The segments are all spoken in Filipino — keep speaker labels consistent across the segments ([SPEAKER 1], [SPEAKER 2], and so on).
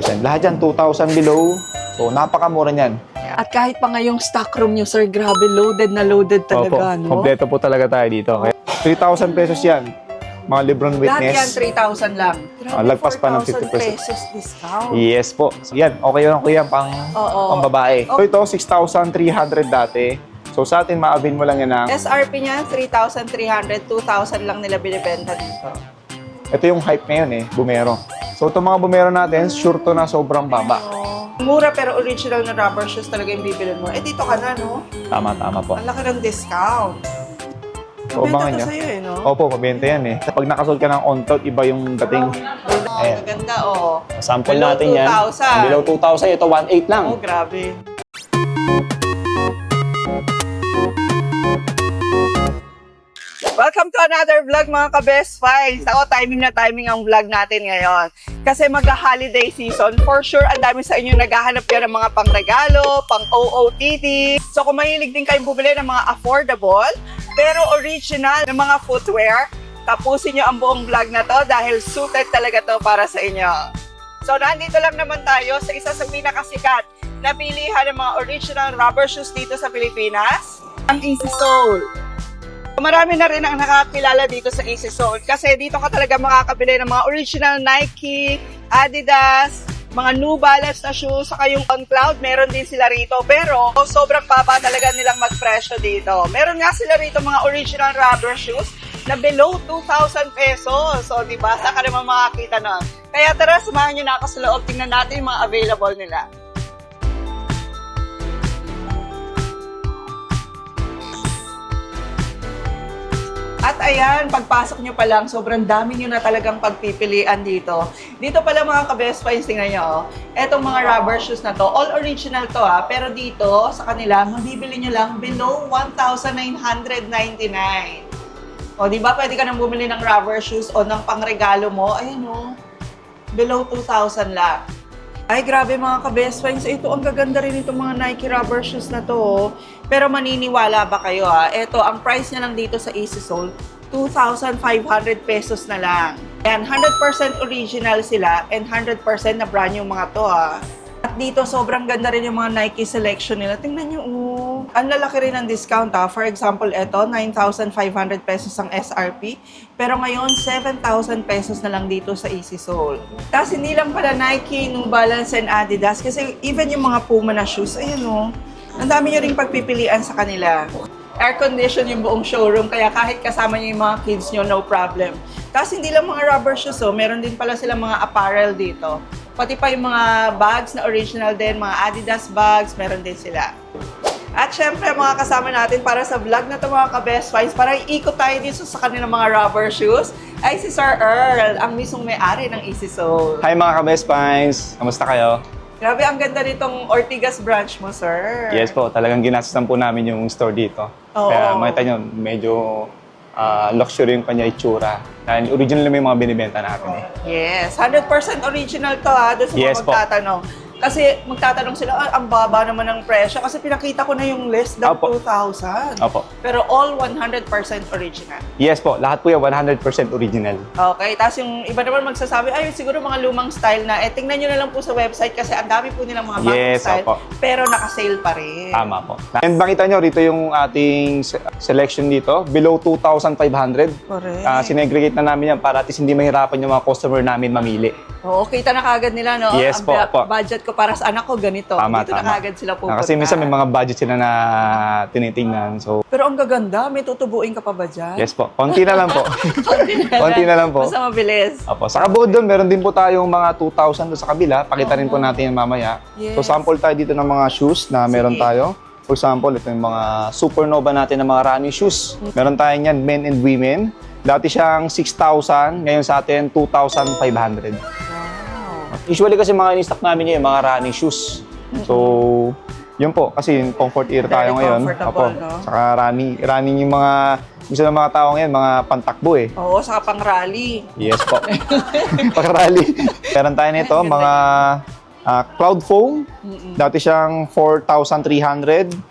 [SPEAKER 1] Lahat yan, 2,000 below. So, napakamura niyan.
[SPEAKER 2] At kahit pa ngayong stock room nyo, sir, grabe, loaded na loaded talaga,
[SPEAKER 1] Opo,
[SPEAKER 2] no?
[SPEAKER 1] kompleto po talaga tayo dito. Kaya 3,000 pesos yan. Mga Lebron
[SPEAKER 2] Lahat yan,
[SPEAKER 1] Witness.
[SPEAKER 2] 3,000 lang. Grabe,
[SPEAKER 1] lagpas pa ng
[SPEAKER 2] 4,000
[SPEAKER 1] 50%.
[SPEAKER 2] pesos discount.
[SPEAKER 1] Yes po. Yan, okay lang kuya, pang babae. So, ito, 6,300 dati. So, sa atin, ma-avail mo lang yan ng...
[SPEAKER 2] SRP niya, 3,300, 2,000 lang nila binibenta dito.
[SPEAKER 1] Ito yung hype ngayon Bumero. So, itong mga Bumero natin, sure to na sobrang baba.
[SPEAKER 2] Mura pero original na rubber shoes talaga yung bibilin mo. Eh, dito ka na, no?
[SPEAKER 1] Tama po.
[SPEAKER 2] Ang laki ng discount.
[SPEAKER 1] So,
[SPEAKER 2] Mabenta
[SPEAKER 1] abangan
[SPEAKER 2] to
[SPEAKER 1] nyo.
[SPEAKER 2] sa'yo, no?
[SPEAKER 1] Opo, mabenta yan Pag nakasuot ka ng on-top, iba yung dating. Ayan.
[SPEAKER 2] Maganda, oh.
[SPEAKER 1] Sample
[SPEAKER 2] Below
[SPEAKER 1] natin yan.
[SPEAKER 2] 2,000.
[SPEAKER 1] Below 2,000. Ito, 1,800 lang.
[SPEAKER 2] Oh, grabe. Welcome to another vlog mga ka-best finds. Ako, timing ang vlog natin ngayon. Kasi magka-holiday season, for sure, ang dami sa inyo naghahanap yan ng mga pang-regalo, pang-OOTD. So kung mahilig din kayong bumili ng mga affordable, pero original na mga footwear, tapusin nyo ang buong vlog na to dahil suited talaga to para sa inyo. So nandito lang naman tayo sa isa sa pinakasikat na pilihan ng mga original rubber shoes dito sa Pilipinas, ang Easy Sole. Marami na rin ang nakakilala dito sa Easy Sole kasi dito ka talaga makakabili ng mga original Nike, Adidas, mga New Balance na shoes, saka yung On Cloud, meron din sila rito. Pero sobrang baba talaga nilang magpresyo dito. Meron nga sila rito mga original rubber shoes na below 2,000 pesos. So, di ba? Saan ka naman makakita nun? Kaya tara, samahan nyo na ako sa loob. Tingnan natin yung mga available nila. At ayan, pagpasok nyo pa lang, sobrang dami nyo na talagang pagpipilian dito. Dito pala mga ka-best finds, tingnan nyo. Etong mga rubber shoes na to, all original to pero dito sa kanila, mabibili nyo lang below 1,999. O, di ba pwede ka nang bumili ng rubber shoes o ng pangregalo mo? Ayan below 2,000 lang. Ay, grabe mga ka-best finds. Ito, ang gaganda rin itong mga Nike rubber shoes na to. Pero maniniwala ba kayo Ito, ang price niya lang dito sa Easy Sole, 2,500 pesos na lang. Yan, 100% original sila and 100% na brand yung mga to At dito, sobrang ganda rin yung mga Nike selection nila. Tingnan nyo, ang lalaki rin ng discount For example, ito, 9,500 pesos ang SRP. Pero ngayon, 7,000 pesos na lang dito sa Easy Sole. Tapos hindi lang pala Nike, New Balance, and Adidas. Kasi even yung mga Puma na shoes, ayan ang dami nyo ring pagpipilian sa kanila. Air condition yung buong showroom, kaya kahit kasama nyo yung mga kids nyo, no problem. Tapos hindi lang mga rubber shoes, meron din pala silang mga apparel dito. Pati pa yung mga bags na original din, mga Adidas bags, meron din sila. At syempre, mga kasama natin para sa vlog na ito mga ka-best finds, para iikot tayo dito sa kanilang mga rubber shoes, ay si Sir Earl, ang mismong may-ari ng Easy Sole.
[SPEAKER 1] Hi mga ka-best finds! Kamusta kayo?
[SPEAKER 2] Grabe, ang ganda nitong Ortigas branch mo, sir.
[SPEAKER 1] Yes po, talagang ginastan po namin yung store dito.
[SPEAKER 2] Oo.
[SPEAKER 1] Kaya makita nyo, medyo luxury yung kanya itsura. Dahil original naman yung mga binibenta natin
[SPEAKER 2] Yes, 100% original to doon sa
[SPEAKER 1] Yes
[SPEAKER 2] mga
[SPEAKER 1] po.
[SPEAKER 2] magtatanong. Kasi magtatanong sila, ang baba naman ng presyo. Kasi pinakita ko na yung less than
[SPEAKER 1] Opo.
[SPEAKER 2] 2,000.
[SPEAKER 1] Opo.
[SPEAKER 2] Pero all 100% original.
[SPEAKER 1] Yes po, lahat po yan 100% original.
[SPEAKER 2] Okay, tapos yung iba naman magsasabi, ay siguro mga lumang style na. Tingnan nyo na lang po sa website kasi ang dami po nilang mga bagong
[SPEAKER 1] Yes,
[SPEAKER 2] style.
[SPEAKER 1] opo.
[SPEAKER 2] Pero naka-sale pa rin.
[SPEAKER 1] Tama po. And makita nyo, rito yung ating selection dito, below 2,500.
[SPEAKER 2] Correct.
[SPEAKER 1] Sinegregate na namin yan para at least hindi mahirapan yung mga customer namin mamili.
[SPEAKER 2] Oo, kita na kagad nila, no?
[SPEAKER 1] Yes
[SPEAKER 2] Ang
[SPEAKER 1] po, po.
[SPEAKER 2] budget ko para sa anak ko, ganito.
[SPEAKER 1] Tama,
[SPEAKER 2] Dito na
[SPEAKER 1] tama.
[SPEAKER 2] kagad sila pupunta.
[SPEAKER 1] Kasi minsan may mga budget sila na tinitingnan. So,
[SPEAKER 2] Pero ang gaganda, may tutubuin ka pa ba dyan?
[SPEAKER 1] yes po. Konti na lang po. Konti na lang po.
[SPEAKER 2] Basta mabilis.
[SPEAKER 1] Opo. Sa kabod doon, meron din po tayong mga 2,000 doon sa kabila. Pakita rin po natin yan mamaya.
[SPEAKER 2] Yes.
[SPEAKER 1] So, sample tayo dito ng mga shoes na meron
[SPEAKER 2] Sige.
[SPEAKER 1] tayo. For example, ito yung mga supernova natin na mga running shoes. Meron tayo yan, men and women. Dati siyang 6,000, ngayon sa atin 2,500.
[SPEAKER 2] Wow.
[SPEAKER 1] Usually kasi mga in-stock namin yung mga running shoes. So, yun po, kasi comfort ear tayo
[SPEAKER 2] Very
[SPEAKER 1] ngayon.
[SPEAKER 2] comfortable, no?
[SPEAKER 1] Saka running yung mga, gusto ng mga tao ngayon, mga pantakbo
[SPEAKER 2] Oo, saka pang rally.
[SPEAKER 1] Yes po. Pag-rally. Meron tayo nito, mga cloud foam. Dati siyang 4,300.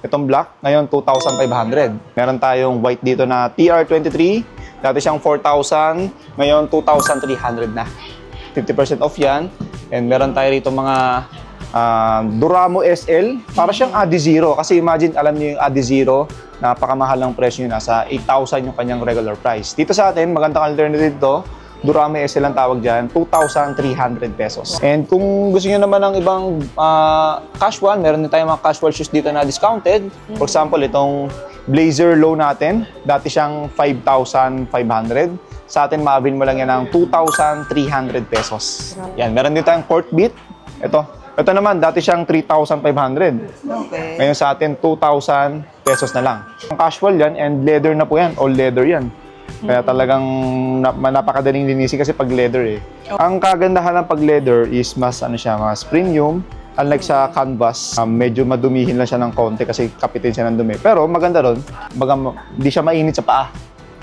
[SPEAKER 1] Itong black, ngayon 2,500. Meron tayong white dito na TR23. Dati siyang 4,000, ngayon 2,300 na. 50% off yan. And meron tayo rito mga Duramo SL. Para siyang Adizero. Kasi imagine, alam niyo yung Adizero, napakamahal ng presyo yun. Nasa 8,000 yung kanyang regular price. Dito sa atin, magandang alternative to. Duramo SL ang tawag dyan, 2,300 pesos. And kung gusto niyo naman ng ibang casual, meron din tayong mga casual shoes dito na discounted. For example, itong Blazer Low natin, dati siyang 5,500. Sa atin, maabil mo lang yan ng 2,300 pesos. Yan, meron din tayong Court Beat. Ito naman, dati siyang 3,500.
[SPEAKER 2] Okay.
[SPEAKER 1] Ngayon sa atin, 2,000 pesos na lang. Ang casual yan, and leather na po yan, all leather yan. Kaya talagang napakadaling linisin kasi pag leather eh. Ang kagandahan ng pag leather is mas mas premium. Unlike sa canvas, medyo madumihin lang siya ng konti kasi kapitin siya ng dumi. Pero maganda ron, hindi siya mainit sa paa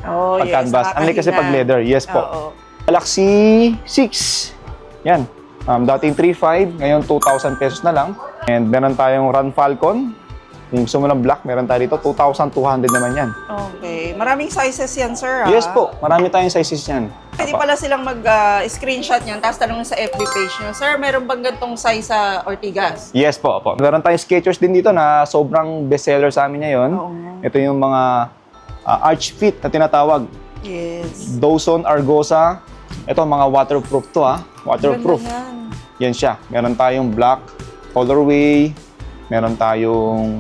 [SPEAKER 2] Oh,
[SPEAKER 1] pag canvas. Unlike kasi pag leather, yes po. Galaxy 6. Yan. Dating 3,500, ngayon 2,000 pesos na lang. And meron tayong Run Falcon. Kung gusto mo ng black, meron tayo dito, 2,200 naman yan.
[SPEAKER 2] Okay. Maraming sizes yan, sir,
[SPEAKER 1] Yes po, marami tayong sizes yan.
[SPEAKER 2] Pwede pala silang mag-screenshot niyan, tapos tanongin sa FB page nyo, sir, meron bang gantong size sa Ortigas?
[SPEAKER 1] Yes po. Meron tayong Skechers din dito na sobrang bestseller sa amin ngayon.
[SPEAKER 2] Oo nga.
[SPEAKER 1] Ito yung mga arch fit na tinatawag.
[SPEAKER 2] Yes.
[SPEAKER 1] Dawson Argosa. Ito, mga waterproof to Waterproof.
[SPEAKER 2] Ganda
[SPEAKER 1] Yan siya. Meron tayong black, colorway, meron tayong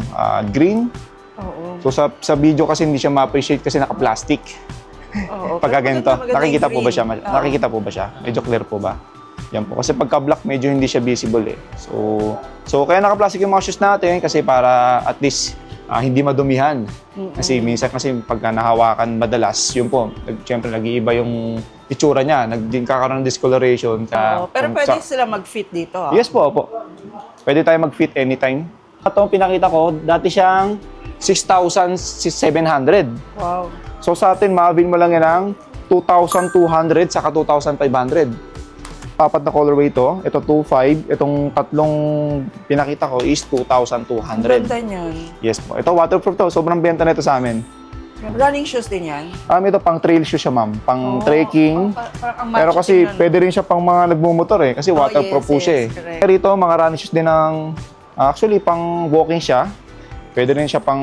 [SPEAKER 1] green.
[SPEAKER 2] Oo.
[SPEAKER 1] So sa video kasi hindi siya ma-appreciate kasi naka-plastic.
[SPEAKER 2] Oo.
[SPEAKER 1] Pagka
[SPEAKER 2] Pero
[SPEAKER 1] ganito,
[SPEAKER 2] maganda
[SPEAKER 1] nakikita
[SPEAKER 2] yung
[SPEAKER 1] po ba siya?
[SPEAKER 2] green. Oo.
[SPEAKER 1] Nakikita po ba siya? Medyo clear po ba? Yan po. Kasi pagka black, medyo hindi siya visible eh. So kaya naka-plastic yung mga shoes natin kasi para at least hindi madumihan. Kasi minsan kasi pagka nahawakan madalas, yun po, siyempre nag-iiba yung itsura niya, nagkakaroon ng discoloration.
[SPEAKER 2] Oo. Pero pwede sila mag-fit dito,
[SPEAKER 1] Yes po. Pwede tayo mag-fit anytime. Ito pinakita ko, dati siyang 6,700.
[SPEAKER 2] Wow.
[SPEAKER 1] So sa atin, maabil mo lang yan ng 2,200 saka 2,500. Apat na colorway ito. Ito 2,500. Itong tatlong pinakita ko is 2,200.
[SPEAKER 2] Ganda niyan.
[SPEAKER 1] Yes po. Ito waterproof to. Sobrang benta na ito sa amin.
[SPEAKER 2] Running shoes din yan?
[SPEAKER 1] Ito pang trail shoes siya, ma'am. Pang trekking.
[SPEAKER 2] Parang
[SPEAKER 1] Pero kasi pwede rin siya pang mga nagmumotor eh. Kasi waterproof po siya eh.
[SPEAKER 2] correct.
[SPEAKER 1] Rito, mga running shoes din ng... actually, pang walking siya. Pwede rin siya pang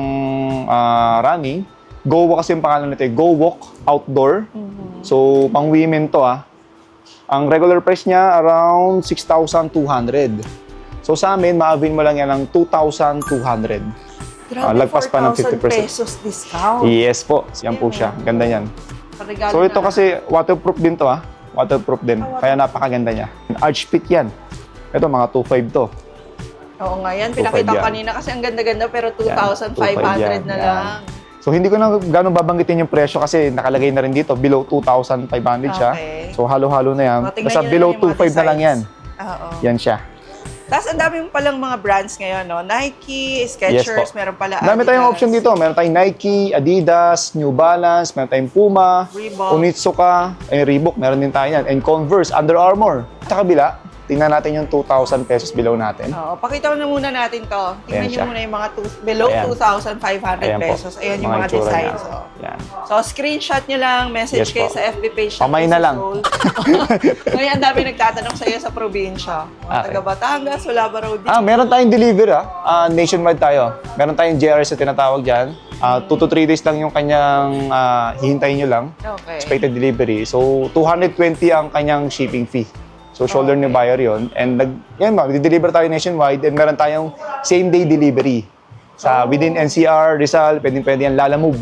[SPEAKER 1] running. Go Walk kasi yung pangalan nito eh. Go Walk Outdoor. So, pang women to Ang regular price niya, around 6,200. So, sa amin, ma-avail mo lang yan ng 2,200.
[SPEAKER 2] Grabe,
[SPEAKER 1] lagpas pa ng
[SPEAKER 2] 4,000
[SPEAKER 1] 50%.
[SPEAKER 2] pesos discount.
[SPEAKER 1] Yes po. Yan po siya. Ganda yan.
[SPEAKER 2] Regalo
[SPEAKER 1] So, ito
[SPEAKER 2] na.
[SPEAKER 1] kasi waterproof din to Waterproof din. Kaya napakaganda niya. Arch fit yan. Ito, mga 2,500 to.
[SPEAKER 2] Oo nga yan.
[SPEAKER 1] 2,500
[SPEAKER 2] Pinakita ko
[SPEAKER 1] yan.
[SPEAKER 2] kanina kasi ang ganda-ganda pero
[SPEAKER 1] 2,500
[SPEAKER 2] 2,500 na
[SPEAKER 1] yan.
[SPEAKER 2] lang.
[SPEAKER 1] So, hindi ko na gano'ng babanggitin yung presyo kasi nakalagay na rin dito. Below 2,500 siya.
[SPEAKER 2] Okay.
[SPEAKER 1] So, halo-halo na yan.
[SPEAKER 2] O, tingnan
[SPEAKER 1] Basta
[SPEAKER 2] nyo na
[SPEAKER 1] below
[SPEAKER 2] yung mga
[SPEAKER 1] 2,500 na lang yan.
[SPEAKER 2] designs. Oo.
[SPEAKER 1] Yan siya.
[SPEAKER 2] Tapos ang dami mo palang mga brands ngayon, no? Nike, Skechers, meron pala
[SPEAKER 1] Dami tayong option dito. Meron tayong Nike, Adidas, New Balance, meron tayong Puma,
[SPEAKER 2] Reebok.
[SPEAKER 1] Onitsuka, Reebok, meron din tayo yan. And Converse, Under Armour. Sa kabila, tingnan natin yung 2,000 pesos below natin.
[SPEAKER 2] Oo, pakita mo na muna natin to. Tingnan
[SPEAKER 1] Ayan
[SPEAKER 2] nyo
[SPEAKER 1] siya.
[SPEAKER 2] muna yung mga below
[SPEAKER 1] Ayan.
[SPEAKER 2] 2,500
[SPEAKER 1] Ayan po.
[SPEAKER 2] pesos. Ayan yung mga
[SPEAKER 1] itsura
[SPEAKER 2] designs.
[SPEAKER 1] niya.
[SPEAKER 2] Oh.
[SPEAKER 1] Yan.
[SPEAKER 2] So, screenshot nyo lang, message
[SPEAKER 1] Yes
[SPEAKER 2] kayo
[SPEAKER 1] po.
[SPEAKER 2] sa FB page. ng
[SPEAKER 1] Kamay na
[SPEAKER 2] Easy
[SPEAKER 1] lang.
[SPEAKER 2] Soul. Ngayon, ang dami nagtatanong sa iyo sa probinsya. Mga
[SPEAKER 1] Okay.
[SPEAKER 2] taga Batangas, wala ba raw dito?
[SPEAKER 1] Meron tayong deliver nationwide tayo. Meron tayong JRS na tinatawag dyan. 2 to 3 days lang yung kanyang hihintayin nyo lang.
[SPEAKER 2] Okay.
[SPEAKER 1] Expected delivery. So, 220 ang kanyang shipping fee. So, shoulder ni buyer yon. And yan di-deliver tayo nationwide and meron tayong same-day delivery. Within NCR, Rizal, pwede yan, Lalamove.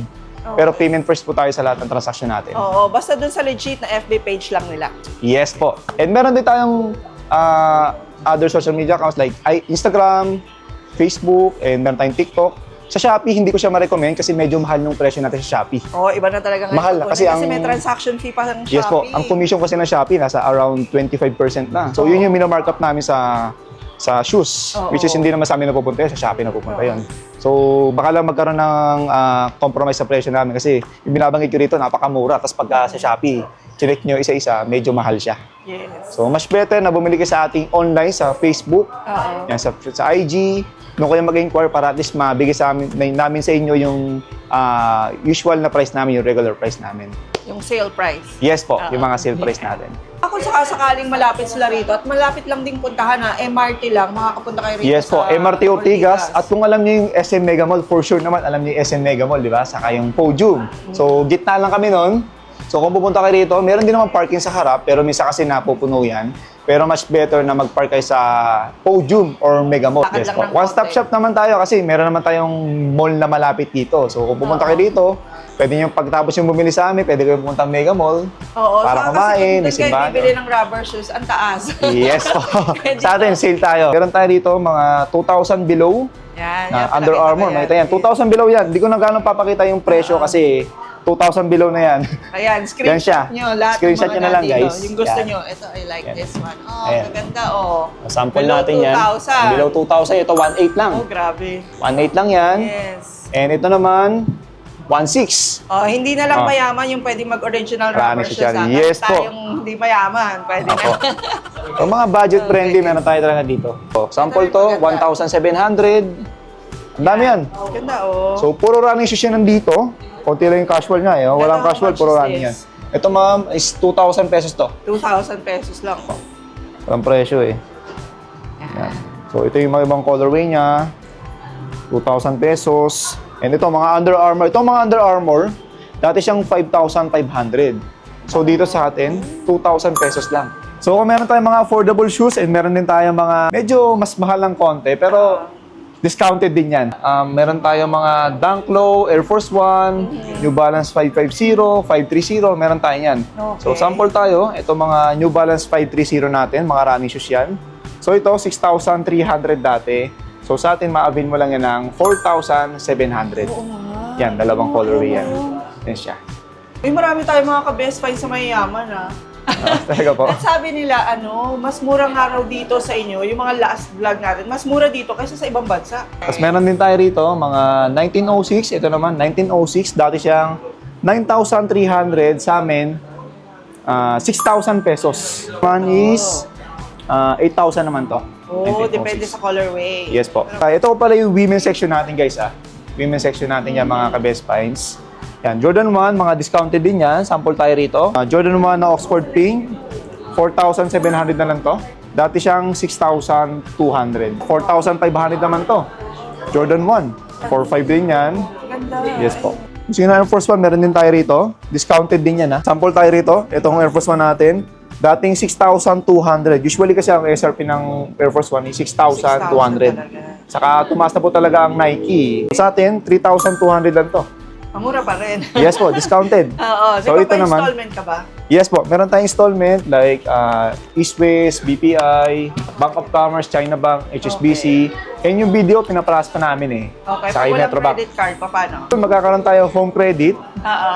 [SPEAKER 1] Pero payment first po tayo sa lahat ng transaction natin.
[SPEAKER 2] Oo, basta dun sa legit na FB page lang nila.
[SPEAKER 1] Yes po. And meron din tayong other social media accounts like Instagram, Facebook, and meron tayong TikTok. Sa Shopee, hindi ko siya ma-recommend kasi medyo mahal yung presyo natin sa Shopee.
[SPEAKER 2] Oo, iba na talaga ngayon.
[SPEAKER 1] Mahal na kasi
[SPEAKER 2] Kasi
[SPEAKER 1] ang-
[SPEAKER 2] may transaction fee pa ng Shopee.
[SPEAKER 1] Yes po. Ang commission kasi ng Shopee nasa around 25% na. So, yun yung mino-markup namin sa shoes.
[SPEAKER 2] Oo.
[SPEAKER 1] Which is hindi naman sa amin napupunta yun, sa Shopee napupunta yun. So, baka lang magkaroon ng compromise sa presyo namin kasi yung binabanggit ko rito, napakamura. Tapos pagka sa Shopee, check nyo isa-isa, medyo mahal siya.
[SPEAKER 2] Yes.
[SPEAKER 1] So, mas better na bumili ka sa ating online, sa Facebook,
[SPEAKER 2] Oo.
[SPEAKER 1] yan, sa IG, doon kayo mag-inquire para at least mabigay namin sa inyo yung usual na price namin, yung regular price namin.
[SPEAKER 2] Yung sale price.
[SPEAKER 1] Yes po, yung mga sale price natin.
[SPEAKER 2] Ako sakaling malapit sila rito at malapit lang ding puntahan na MRT lang, makakapunta kayo rito
[SPEAKER 1] Yes po,
[SPEAKER 2] sa
[SPEAKER 1] MRT Ortigas. At kung alam niyo yung SM Mega Mall, for sure naman alam niyo yung SM Mega Mall, di ba? Saka yung Podium. So, gitna lang kami nun. So, kung pupunta kayo rito, meron din naman parking sa harap, pero minsan kasi napupuno yan. Pero much better na mag-park kayo sa Podium or Mega Mall.
[SPEAKER 2] Lakad
[SPEAKER 1] Yes
[SPEAKER 2] lang
[SPEAKER 1] po.
[SPEAKER 2] ng
[SPEAKER 1] One-stop
[SPEAKER 2] konti.
[SPEAKER 1] shop naman tayo kasi meron naman tayong mall na malapit dito. So, kung pupunta kayo dito, pwede nyo pagtapos yung bumili sa amin, pwede kayo pumunta Mega Mall.
[SPEAKER 2] Oo,
[SPEAKER 1] para
[SPEAKER 2] saka
[SPEAKER 1] kumain,
[SPEAKER 2] kasi kung doon kayo
[SPEAKER 1] isimbahan.
[SPEAKER 2] bibili ng rubber shoes, ang taas.
[SPEAKER 1] Yes po. Sa atin, sale tayo. Meron tayo dito mga 2,000 below.
[SPEAKER 2] Yan,
[SPEAKER 1] Na
[SPEAKER 2] yan,
[SPEAKER 1] Under
[SPEAKER 2] pinakita
[SPEAKER 1] Armour,
[SPEAKER 2] ko
[SPEAKER 1] makita yan. 2,000 below yan. Hindi ko na gano'ng papakita yung presyo kasi 2,000 below na yan.
[SPEAKER 2] Ayan,
[SPEAKER 1] Yan siya.
[SPEAKER 2] screenshot nyo. Lahat
[SPEAKER 1] Screenshot
[SPEAKER 2] ng mga
[SPEAKER 1] nyo na lang,
[SPEAKER 2] nandito.
[SPEAKER 1] guys.
[SPEAKER 2] Yung gusto
[SPEAKER 1] Yan.
[SPEAKER 2] nyo. Ito, I like
[SPEAKER 1] Yan.
[SPEAKER 2] this one. Oh,
[SPEAKER 1] Ayan.
[SPEAKER 2] maganda, oh.
[SPEAKER 1] Sample
[SPEAKER 2] Below
[SPEAKER 1] natin yan.
[SPEAKER 2] 2,000.
[SPEAKER 1] Below 2,000. Ito, 1,800 lang.
[SPEAKER 2] Oh, grabe.
[SPEAKER 1] 1,800 lang yan.
[SPEAKER 2] Yes.
[SPEAKER 1] And ito naman, 1,600.
[SPEAKER 2] Oh, hindi na lang
[SPEAKER 1] Oh.
[SPEAKER 2] mayaman yung pwede mag-original
[SPEAKER 1] Marami
[SPEAKER 2] rubber shoes.
[SPEAKER 1] siya.
[SPEAKER 2] Ha?
[SPEAKER 1] Yes
[SPEAKER 2] Kahit
[SPEAKER 1] po.
[SPEAKER 2] tayong hindi mayaman, pwede
[SPEAKER 1] Ako.
[SPEAKER 2] na.
[SPEAKER 1] Yung mga budget friendly, meron tayo talaga dito. So, sample to, 1,700. Ang dami yan.
[SPEAKER 2] Ganda, oh.
[SPEAKER 1] So, puro running shoes yan nandito. Konti lang yung casual niya. Eh. Walang
[SPEAKER 2] How
[SPEAKER 1] casual,
[SPEAKER 2] much
[SPEAKER 1] puro
[SPEAKER 2] is
[SPEAKER 1] running yan.
[SPEAKER 2] this?
[SPEAKER 1] Ito ma'am, is 2,000 pesos to.
[SPEAKER 2] 2,000 pesos lang po.
[SPEAKER 1] Walang presyo eh. Yan. So, ito yung mga ibang colorway niya. 2,000 pesos. And ito, mga Under Armour. Ito mga Under Armour, dati siyang 5,500. So, dito sa atin, 2,000 pesos lang. So, kung meron tayong mga affordable shoes and meron din tayong mga medyo mas mahal ng konti, pero discounted din yan. Meron tayong mga Dunk Low, Air Force One, New Balance 550, 530, meron tayo yan. So,
[SPEAKER 2] Okay.
[SPEAKER 1] sample tayo. Ito mga New Balance 530 natin, mga running shoes yan. So, ito, 6,300 dati. So, sa atin, ma-avail mo lang yan ng 4,700.
[SPEAKER 2] Oo nga.
[SPEAKER 1] Yan, dalawang colorway yan. Yan siya.
[SPEAKER 2] Uy, marami tayong mga ka-best find sa mayayaman, ha?
[SPEAKER 1] Talaga po.
[SPEAKER 2] At sabi nila, mas mura nga raw dito sa inyo, yung mga last vlog natin, mas mura dito kaysa sa ibang bansa.
[SPEAKER 1] Tapos meron din tayo rito, mga 1906. Ito naman, 1906. Dati siyang 9,300 sa amin. 6,000 pesos. One is 8,000 naman to.
[SPEAKER 2] Oo,
[SPEAKER 1] 1906.
[SPEAKER 2] depende sa colorway.
[SPEAKER 1] Yes po. Ito pala yung women's section natin, guys. Women's section natin yan, mga ka-best finds. Yan, Jordan 1, mga discounted din yan. Sample tayo rito. Jordan 1 na Oxford Pink, 4,700 na lang to. Dati siyang 6,200. 4,500 naman to. Jordan 1, 4,500 din yan.
[SPEAKER 2] Ganda.
[SPEAKER 1] Yes po. Sige na Air Force 1, meron din tayo rito. Discounted din yan ha. Sample tayo rito. Itong Air Force 1 natin. Dating 6,200. Usually kasi ang SRP ng Air Force 1 is 6,200.
[SPEAKER 2] talaga.
[SPEAKER 1] Saka tumaas na po talaga ang Nike. Sa atin, 3,200 lang to.
[SPEAKER 2] Mura pa rin.
[SPEAKER 1] Yes po, discounted.
[SPEAKER 2] Oo, di
[SPEAKER 1] So,
[SPEAKER 2] ba
[SPEAKER 1] ito
[SPEAKER 2] pa
[SPEAKER 1] naman.
[SPEAKER 2] installment ka ba?
[SPEAKER 1] Yes po, meron tayong installment like East West, BPI, Bank of Commerce, China Bank, HSBC. And yung video, pinaparas pa namin eh.
[SPEAKER 2] Okay,
[SPEAKER 1] Sa
[SPEAKER 2] pag walang
[SPEAKER 1] Metrobank.
[SPEAKER 2] credit card, paano?
[SPEAKER 1] Magkakaroon tayo home credit.
[SPEAKER 2] Oo.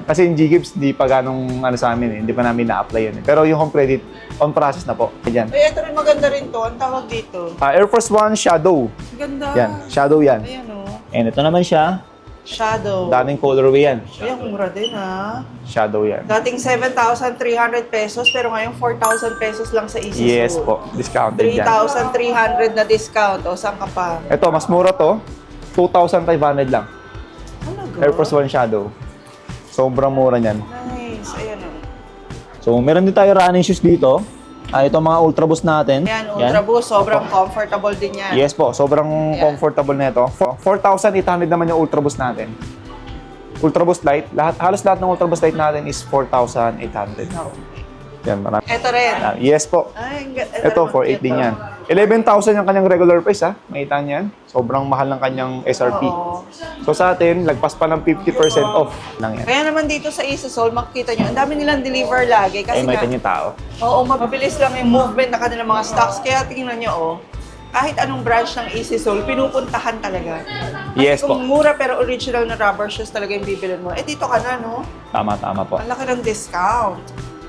[SPEAKER 1] Kasi yung G-Gibbs, hindi pa ganong sa amin eh. Hindi pa namin na-apply yun eh. Pero yung home credit, on process na po. Ayan.
[SPEAKER 2] Ay, ito rin maganda rin to. Ang tawag dito.
[SPEAKER 1] Air Force One Shadow.
[SPEAKER 2] Ganda.
[SPEAKER 1] Yan, Shadow yan.
[SPEAKER 2] Ayan o.
[SPEAKER 1] And ito naman siya.
[SPEAKER 2] Shadow.
[SPEAKER 1] Daming colorway yan.
[SPEAKER 2] Ay, ang mura din ha.
[SPEAKER 1] Shadow yan.
[SPEAKER 2] Dating 7,300 pesos, pero ngayon 4,000 pesos lang sa Easy
[SPEAKER 1] Yes
[SPEAKER 2] Soul.
[SPEAKER 1] po, discounted yan.
[SPEAKER 2] 3,300 na discount. O, saan ka pa?
[SPEAKER 1] Ito, mas mura to. 2,500 lang.
[SPEAKER 2] Talaga?
[SPEAKER 1] Air Force One Shadow. Sobrang mura niyan.
[SPEAKER 2] Nice. Ayan o.
[SPEAKER 1] So, meron din tayo running shoes dito. Ito mga Ultra Boost natin.
[SPEAKER 2] Yan, Ultra Boost. Sobrang comfortable din yan.
[SPEAKER 1] Yes po, sobrang
[SPEAKER 2] Yan.
[SPEAKER 1] comfortable na ito. 4,800 naman yung Ultra Boost natin. Ultra Boost Lite, halos lahat ng Ultra Boost Lite natin is 4,800. Yan, marami.
[SPEAKER 2] Ito rin.
[SPEAKER 1] Yes po.
[SPEAKER 2] Ay,
[SPEAKER 1] Ito, 4,800 din yan. 11,000 yung kanyang regular price, ha? Makita niyan. Sobrang mahal ng kanyang SRP.
[SPEAKER 2] Oo.
[SPEAKER 1] So sa atin, lagpas pa ng 50% off lang yan.
[SPEAKER 2] Kaya naman dito sa Easy Soul, makikita nyo, ang dami nilang deliver lagi.
[SPEAKER 1] Ay,
[SPEAKER 2] Kasi
[SPEAKER 1] makita
[SPEAKER 2] nga,
[SPEAKER 1] niyo yung tao.
[SPEAKER 2] oo, mabilis lang yung movement na kanilang mga stocks. Kaya tingnan nyo, kahit anong branch ng Easy Soul, pinupuntahan talaga. Kasi
[SPEAKER 1] Yes po.
[SPEAKER 2] kung mura pero original na rubber shoes talaga yung bibilin mo, dito ka na, no?
[SPEAKER 1] Tama po.
[SPEAKER 2] Ang laki ng discount.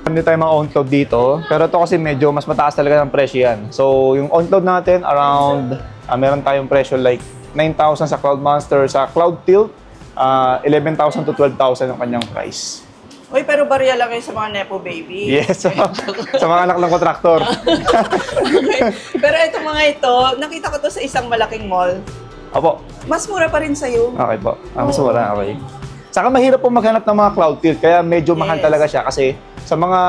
[SPEAKER 1] Hindi tayo mga on-cloud dito, pero ito kasi medyo mas mataas talaga ng presyo yan. So, yung on-cloud natin, around, meron tayong presyo like 9,000 sa Cloud Monster, sa Cloud Tilt, 11,000 to 12,000 ang kanyang price.
[SPEAKER 2] Uy, pero barya lang yun sa mga Nepo baby.
[SPEAKER 1] Yes, sa mga anak ng kontraktor.
[SPEAKER 2] Pero itong mga ito, nakita ko to sa isang malaking mall.
[SPEAKER 1] Opo,
[SPEAKER 2] Mas mura pa rin sa'yo.
[SPEAKER 1] okay po. Mas mura, okay. Saka mahirap po maghanap ng mga cloud tilt, kaya medyo mahal
[SPEAKER 2] Yes.
[SPEAKER 1] talaga siya kasi sa mga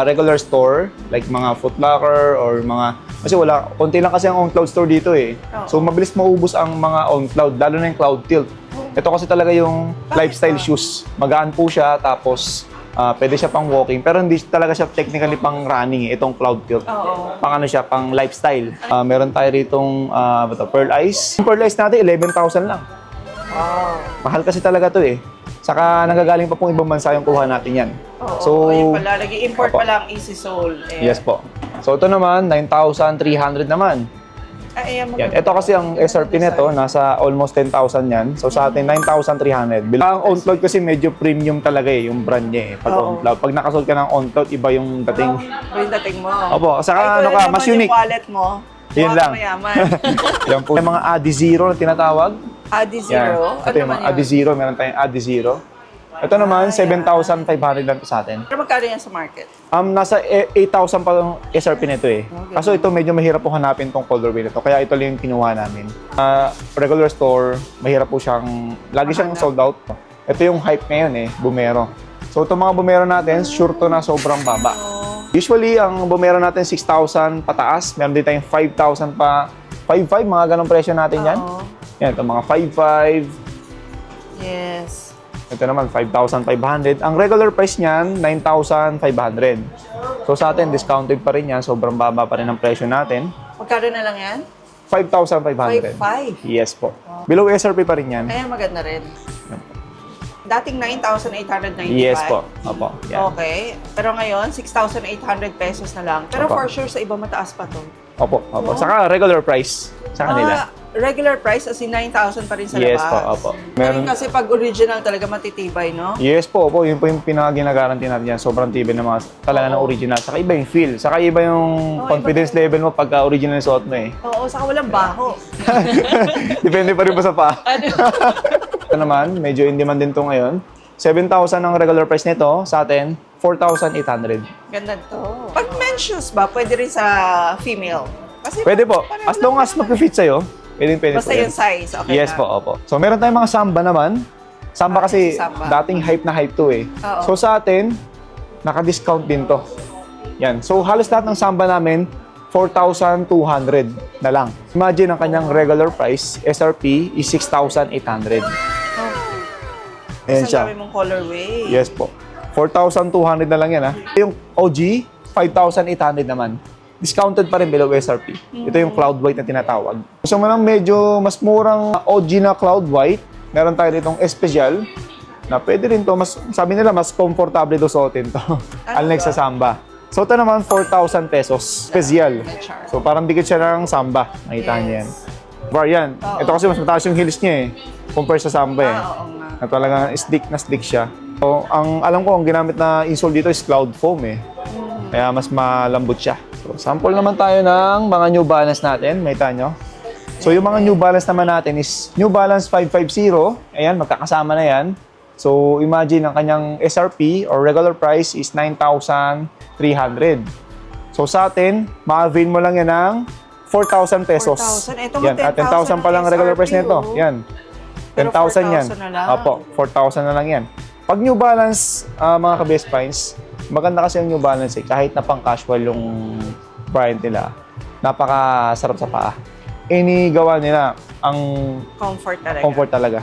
[SPEAKER 1] regular store, like mga Foot Locker or mga, kasi wala, konti lang kasi ang on-cloud store dito eh.
[SPEAKER 2] Oo.
[SPEAKER 1] So mabilis maubos ang mga on-cloud, lalo na yung cloud tilt. Ito kasi talaga yung lifestyle shoes. Magaan po siya, tapos pwede siya pang walking, pero hindi talaga siya technically pang running eh, itong cloud tilt.
[SPEAKER 2] Oo.
[SPEAKER 1] Pang ano siya, pang lifestyle. Meron tayo ritong Pearl Ice. Yung Pearl Ice natin, 11,000 lang.
[SPEAKER 2] Wow.
[SPEAKER 1] Mahal kasi talaga to eh. Saka nanggagaling pa pong ibang bansa yung kuha natin yan.
[SPEAKER 2] Oo,
[SPEAKER 1] So,
[SPEAKER 2] ayun pala. Nag-import
[SPEAKER 1] Opo.
[SPEAKER 2] pa lang Easy Soul. Ayan.
[SPEAKER 1] yes po. So ito naman, 9,300 naman.
[SPEAKER 2] Ayan,
[SPEAKER 1] Yan. Ito kasi ang SRP nito, nasa almost 10,000 yan. So sa atin, 9,300. Bilang on-cloud kasi medyo premium talaga eh, yung brand niya eh. Pag
[SPEAKER 2] Oo.
[SPEAKER 1] on-cloud. Pag nakasuot ka ng on-cloud, iba yung dating.
[SPEAKER 2] Ito yung dating mo.
[SPEAKER 1] Opo, saka
[SPEAKER 2] Ay,
[SPEAKER 1] ano
[SPEAKER 2] ito
[SPEAKER 1] ka,
[SPEAKER 2] naman
[SPEAKER 1] mas unique.
[SPEAKER 2] yung wallet mo.
[SPEAKER 1] Yun
[SPEAKER 2] Mukha
[SPEAKER 1] lang.
[SPEAKER 2] ka mayaman.
[SPEAKER 1] Yan po. Yung mga Adi Zero na tinatawag.
[SPEAKER 2] Adi
[SPEAKER 1] Yan.
[SPEAKER 2] Zero?
[SPEAKER 1] Ito yung mga Adi Zero. Meron tayong Adi Zero. Ito naman, 7,500 lang to sa atin.
[SPEAKER 2] Pero magkano yan sa market?
[SPEAKER 1] Nasa 8,000 pa yung SRP nito eh.
[SPEAKER 2] Okay.
[SPEAKER 1] Kaso ito medyo mahirap po hanapin tong colorway nito. Kaya ito lang yung kinuha namin. Regular store, mahirap po siyang, lagi siyang sold out. Ito yung hype ngayon eh, Bumero. So itong mga Bumero natin, sure to na sobrang baba. Usually, ang Bumero natin 6,000 pataas. Meron din tayong 5,000 pa. 5,500, mga ganong presyo natin yan.
[SPEAKER 2] Oo.
[SPEAKER 1] Yan, ito mga 5,500.
[SPEAKER 2] Yes.
[SPEAKER 1] Ito naman, 5,500. Ang regular price niyan, 9,500. So sa atin, discounted pa rin yan. Sobrang baba pa rin ang presyo natin.
[SPEAKER 2] Magkano na lang yan?
[SPEAKER 1] 5,500.
[SPEAKER 2] 5,500.
[SPEAKER 1] Yes po. Below SRP pa rin yan.
[SPEAKER 2] Ayan, maganda rin. Dating 9,895.
[SPEAKER 1] Yes po. Opo. Yan.
[SPEAKER 2] Okay. Pero ngayon, 6,800 pesos na lang. Pero
[SPEAKER 1] Opo.
[SPEAKER 2] for sure, sa iba mataas pa to.
[SPEAKER 1] Opo. Opo. Saka regular price sa kanila.
[SPEAKER 2] Regular price as in 9,000 pa rin sa
[SPEAKER 1] Yes
[SPEAKER 2] labas.
[SPEAKER 1] po. Opo.
[SPEAKER 2] Meron kasi pag original talaga matitibay, no?
[SPEAKER 1] Yes po, opo. Yun po yung pinaka-ginagaranti natin yan. Sobrang tibay ng mga talaga ng original. Saka iba yung feel. Saka iba yung confidence level mo pagka original yung suot mo eh.
[SPEAKER 2] Oo, saka walang baho.
[SPEAKER 1] Depende pa rin po sa paa. Ito naman, medyo in demand din to ngayon. 7,000 ang regular price nito. Sa atin, 4,800.
[SPEAKER 2] Ganda to. Pag men's shoes ba, pwede rin sa female? Kasi
[SPEAKER 1] Pwede po.
[SPEAKER 2] pareho
[SPEAKER 1] As
[SPEAKER 2] lang
[SPEAKER 1] long as
[SPEAKER 2] naman.
[SPEAKER 1] mag-fit sa'yo, pwede
[SPEAKER 2] Basta
[SPEAKER 1] po yan.
[SPEAKER 2] yung size, okay
[SPEAKER 1] Yes
[SPEAKER 2] na.
[SPEAKER 1] po, opo. So, meron tayong mga Samba naman. Samba kasi
[SPEAKER 2] Samba.
[SPEAKER 1] dating hype na hype to eh.
[SPEAKER 2] Oo.
[SPEAKER 1] So, sa atin, naka-discount din to. Yan. So, halos lahat ng Samba namin, 4,200 na lang. Imagine ang kanyang regular price, SRP, is 6,800. Ayan
[SPEAKER 2] Isang
[SPEAKER 1] siya.
[SPEAKER 2] dami mong colorway.
[SPEAKER 1] Yes po. 4,200 na lang yan ha. Yung OG, 5,800 naman. Discounted pa rin below SRP. Ito yung Cloud White na tinatawag. Gusto mo ng medyo mas murang OG na Cloud White, meron tayo ditong Especial na pwede rin to, mas, sabi nila mas komportable to suotin to. Unlike sa Samba. So ito naman 4,000 pesos. Special. So parang dikit siya ng Samba. Nakita niyo yan. Variant. Ito kasi mas mataas yung heels niya eh. Compare sa Samba eh.
[SPEAKER 2] Oo nga.
[SPEAKER 1] Na talagang stick siya. So, ang alam ko, ang ginamit na insole dito is Cloud Foam eh. Kaya mas malambot siya. So, sample naman tayo ng mga New Balance natin. Makita nyo. So, yung mga New Balance naman natin is New Balance 550. Ayan, magkakasama na yan. So, imagine ang kanyang SRP or regular price is 9,300. So, sa atin, ma-avail mo lang yan ng 4,000 pesos.
[SPEAKER 2] 4,000. Ito,
[SPEAKER 1] Yan, at 10,000 pa lang ang regular price nito.
[SPEAKER 2] SRP, oh.
[SPEAKER 1] Yan.
[SPEAKER 2] Pero
[SPEAKER 1] 10,000 yan.
[SPEAKER 2] 4,000 na lang.
[SPEAKER 1] Opo, 4,000 na lang yan. Pag New Balance, mga ka-Best Finds, maganda kasi yung New Balance eh. Kahit na pang casual yung variant nila, napakasarap sa paa. Inigawa nila ang
[SPEAKER 2] Comfort talaga.
[SPEAKER 1] comfort talaga.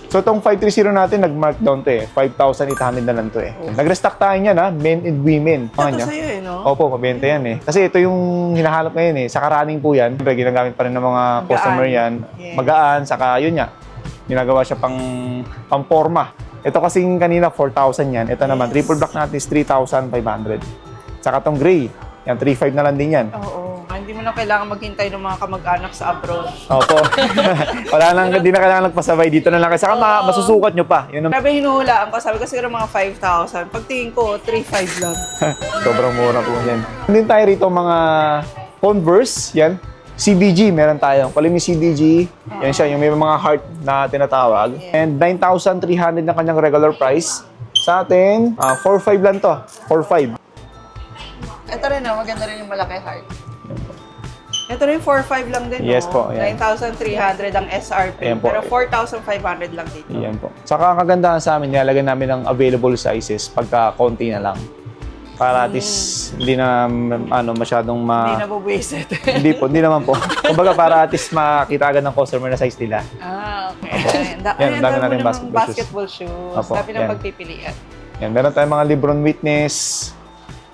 [SPEAKER 1] So itong 530 natin, nag-markdown to eh. 5,800 na lang to eh. Nag-restock tayo niyan ha, men and women.
[SPEAKER 2] Ito
[SPEAKER 1] Mga niya.
[SPEAKER 2] sa'yo eh, no?
[SPEAKER 1] Opo, mabenta yan eh. Kasi ito yung hinahanap ngayon eh. Saka running po yan. Siyempre, ginagamit pa rin ng mga customer yan.
[SPEAKER 2] Yes.
[SPEAKER 1] Magaan, saka yun nga. Ginagawa siya pang forma. Ito kasing kanina 4,000 yan. Ito naman, triple black natin is 3,500. Saka tong gray, yan 3,500 na lang din yan.
[SPEAKER 2] Oo. Hindi mo na kailangan maghintay ng mga kamag-anak sa abroad.
[SPEAKER 1] Opo. Wala nang, hindi na kailangan nagpasabay dito na lang. Saka masusukat nyo pa. Yun ang
[SPEAKER 2] Grabe hinuhulaan ko. Sabi ko siguro mga 5,000. Pagtingin ko, 3,500 lang.
[SPEAKER 1] sobrang mura po yan. Hindi tayo rito mga Converse, yan. CBG, meron tayo. Pala yung CBG, yan siya, yung may mga heart na tinatawag. And 9,300 na kanyang regular price. Sa atin, 4,500 lang to. 4,500.
[SPEAKER 2] Ito rin, no? Maganda rin yung malaki heart. Ito rin 4,500 lang din,
[SPEAKER 1] Yes
[SPEAKER 2] no?
[SPEAKER 1] po, yan.
[SPEAKER 2] 9,300 ang SRP.
[SPEAKER 1] Ayan po.
[SPEAKER 2] Pero 4,500 lang dito.
[SPEAKER 1] Yan po. Saka ang kagandahan sa amin, nilalagyan namin ng available sizes pagka konti na lang. Para at least hindi na masyadong
[SPEAKER 2] Hindi na buwisit.
[SPEAKER 1] hindi naman po. Kumbaga para at least makita agad ng customer na size nila.
[SPEAKER 2] Okay. Ayan,
[SPEAKER 1] Yan, dami natin
[SPEAKER 2] natin
[SPEAKER 1] basketball
[SPEAKER 2] basketball shoes.
[SPEAKER 1] Opo,
[SPEAKER 2] Dami
[SPEAKER 1] yan.
[SPEAKER 2] ng pagpipilian.
[SPEAKER 1] Yan, meron tayong mga Libron Witness.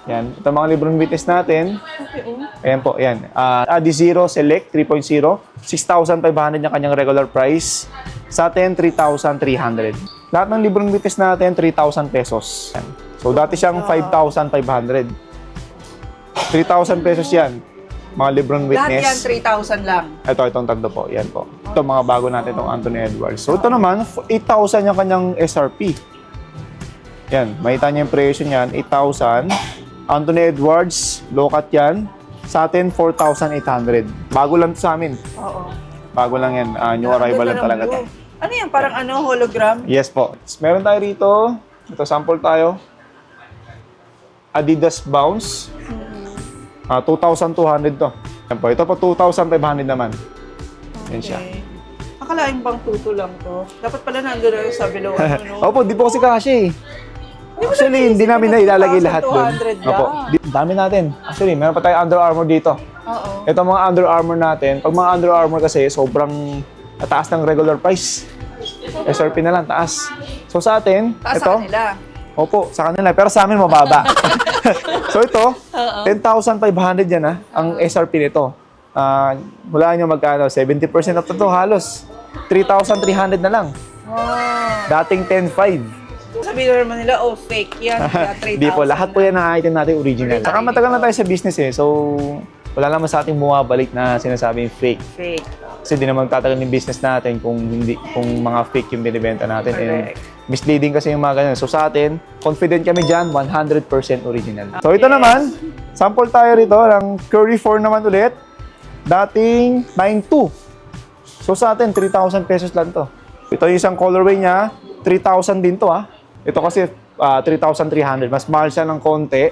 [SPEAKER 1] Yan, ito mga Libron Witness natin. Ayan po, yan. Adizero Select 3.0, 6,500 yung kanyang regular price. Sa atin, 3,300. Lahat ng Libron Witness natin, 3,000 pesos. Yan. So, dati siyang 5,500. 3,000 pesos yan. Mga Libron
[SPEAKER 2] Lahat yan,
[SPEAKER 1] Witness.
[SPEAKER 2] 3,000 lang.
[SPEAKER 1] Itong tatlo po. Yan po. Ito, mga bago natin itong Anthony Edwards. So, ito naman, 8,000 yung kanyang SRP. Yan, makita niyo yung presyo niyan, 8,000. Anthony Edwards, low cut yan. Sa atin, 4,800. Bago lang to sa amin.
[SPEAKER 2] Oo.
[SPEAKER 1] Bago lang yan. New arrival lang talaga to.
[SPEAKER 2] Ano yan? Parang hologram?
[SPEAKER 1] Yes po. Meron tayo rito. Ito, sample tayo. Adidas Bounce. 2,200 to. Yan po. Ito po, 2,500 naman. Yan siya.
[SPEAKER 2] Akalain bang tuto lang to? Dapat pala nandun na sa below. No?
[SPEAKER 1] Opo, di po kasi kasya eh.
[SPEAKER 2] Di ba
[SPEAKER 1] Actually,
[SPEAKER 2] naisip
[SPEAKER 1] hindi namin
[SPEAKER 2] ko
[SPEAKER 1] na ilalagay lahat
[SPEAKER 2] 2,200
[SPEAKER 1] doon.
[SPEAKER 2] lang?
[SPEAKER 1] Opo, dami natin. Actually, meron pa tayong Under Armour dito.
[SPEAKER 2] Oo.
[SPEAKER 1] Ito mga Under Armour natin. Pag mga Under Armour kasi, sobrang taas ng regular price. SRP na lang, taas. So sa atin,
[SPEAKER 2] Taas
[SPEAKER 1] ito.
[SPEAKER 2] sa kanila.
[SPEAKER 1] Opo, sa kanila. Pero sa amin, mababa. So ito, 10,500 yan ang SRP nito. Hulaan nyo magkano, 70% off na to halos. 3,300 na lang.
[SPEAKER 2] Wow.
[SPEAKER 1] Dating 10,500.
[SPEAKER 2] Sabihin naman nila, oh, fake yan. Kaya 3,000
[SPEAKER 1] Hindi po, lahat po yan ng item natin original. Saka matagal na tayo sa business eh. So, wala naman sa ating bumabalik na sinasabing fake.
[SPEAKER 2] Fake.
[SPEAKER 1] Kasi di naman tatagal yung business natin kung mga fake yung binibenta natin. And
[SPEAKER 2] Correct.
[SPEAKER 1] misleading kasi yung mga ganyan. So sa atin, confident kami dyan, 100% original. So ito naman, sample tayo rito ng Curry 4 naman ulit. Dating 9,200. So sa atin, 3,000 pesos lang to. Ito yung isang colorway niya, 3,000 din to . Ito kasi 3,300. Mas mahal siya ng konti.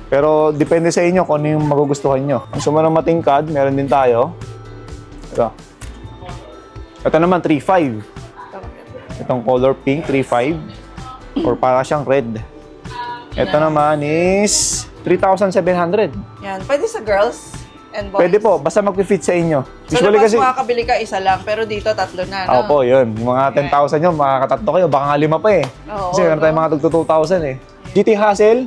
[SPEAKER 1] Pero depende sa inyo kung ano yung magugustuhan nyo. Kung gusto mo ng matingkad, meron din tayo. Ito naman, 3,500. Itong color pink, 3,500. Or para siyang red. Ito naman is 3,700.
[SPEAKER 2] Yan. Pwede sa girls and boys.
[SPEAKER 1] Pwede po, basta mag-fit sa inyo.
[SPEAKER 2] Sa labas, makakabili ka isa lang, pero dito tatlo na, no?
[SPEAKER 1] Opo, yun. Yung mga 10,000 yun, makakatatlo kayo. Baka nga 5 pa eh.
[SPEAKER 2] Oo,
[SPEAKER 1] Kasi meron tayong mga tugto 2,000 eh. GT Hassel,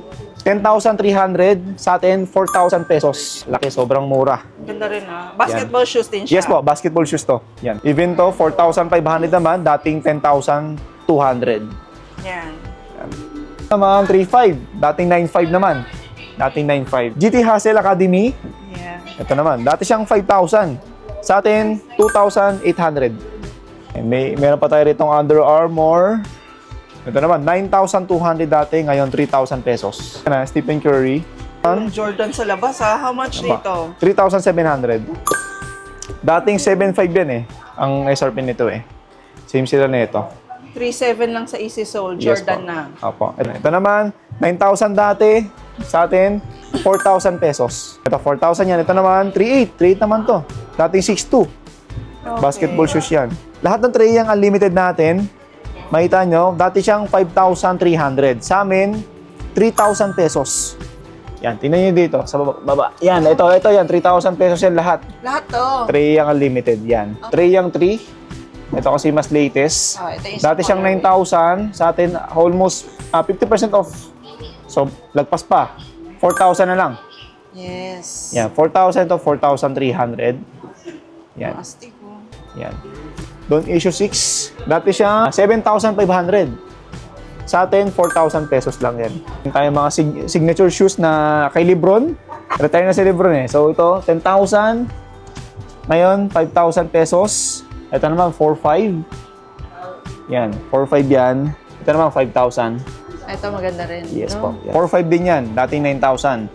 [SPEAKER 1] 10,300. Sa atin, 4,000 pesos. Laki, sobrang mura.
[SPEAKER 2] Ganda rin, Basketball shoes din siya.
[SPEAKER 1] Yes po, basketball shoes to. Yan. Even to, 4,500 naman, dating 10,200.
[SPEAKER 2] Yan.
[SPEAKER 1] Naman, 3,500. Dating 9,500 naman. Dating 9,500. GT Hassel Academy,
[SPEAKER 2] Yan.
[SPEAKER 1] ito naman. Dati siyang 5,000. Sa atin, 2,800. And meron pa tayo ritong Under Armour. Ito naman, 9,200 dati, ngayon 3,000 pesos. Yan Stephen Curry.
[SPEAKER 2] Jordan sa labas, How much dito?
[SPEAKER 1] 3,700. Dating 7,500 yan eh. Ang SRP nito eh. Same sila nito.
[SPEAKER 2] 3,700 lang sa Easy Soul,
[SPEAKER 1] Yes
[SPEAKER 2] Jordan
[SPEAKER 1] po.
[SPEAKER 2] na.
[SPEAKER 1] Opo. Ito naman, 9,000 dati. Sa atin, 4,000 pesos. Ito, 4,000 yan. Ito naman, 3,800. 3,800 naman to. Dating 6,200.
[SPEAKER 2] Okay.
[SPEAKER 1] Basketball shoes yan. Lahat ng tray yung unlimited natin, makita nyo, dati siyang 5,300. Sa amin, 3,000 pesos. Yan, tingnan nyo dito, sa baba. Yan, ito yan, 3,000 pesos yan lahat.
[SPEAKER 2] Lahat to.
[SPEAKER 1] Tray yung unlimited, yan. Tray yung 3. Ito kasi mas latest.
[SPEAKER 2] Ito yung
[SPEAKER 1] Dati siyang 9,000. Sa atin, almost 50% off. So, lagpas pa. 4,000 na lang.
[SPEAKER 2] Yes.
[SPEAKER 1] Yan, 4,000 to 4,300. Yan.
[SPEAKER 2] Astig ko.
[SPEAKER 1] Yan. Don't issue 6. Dati siya 7,500. Sa atin, 4,000 pesos lang yan. Yung tayo mga signature shoes na kay Lebron. Retire na si Lebron eh. So ito, 10,000. Ngayon, 5,000 pesos. Ito naman, 4,500. Yan, 4,500 yan. Ito naman, 5,000.
[SPEAKER 2] Ito maganda rin.
[SPEAKER 1] Yes
[SPEAKER 2] no?
[SPEAKER 1] po. 4,500 din yan. Dating 9,000.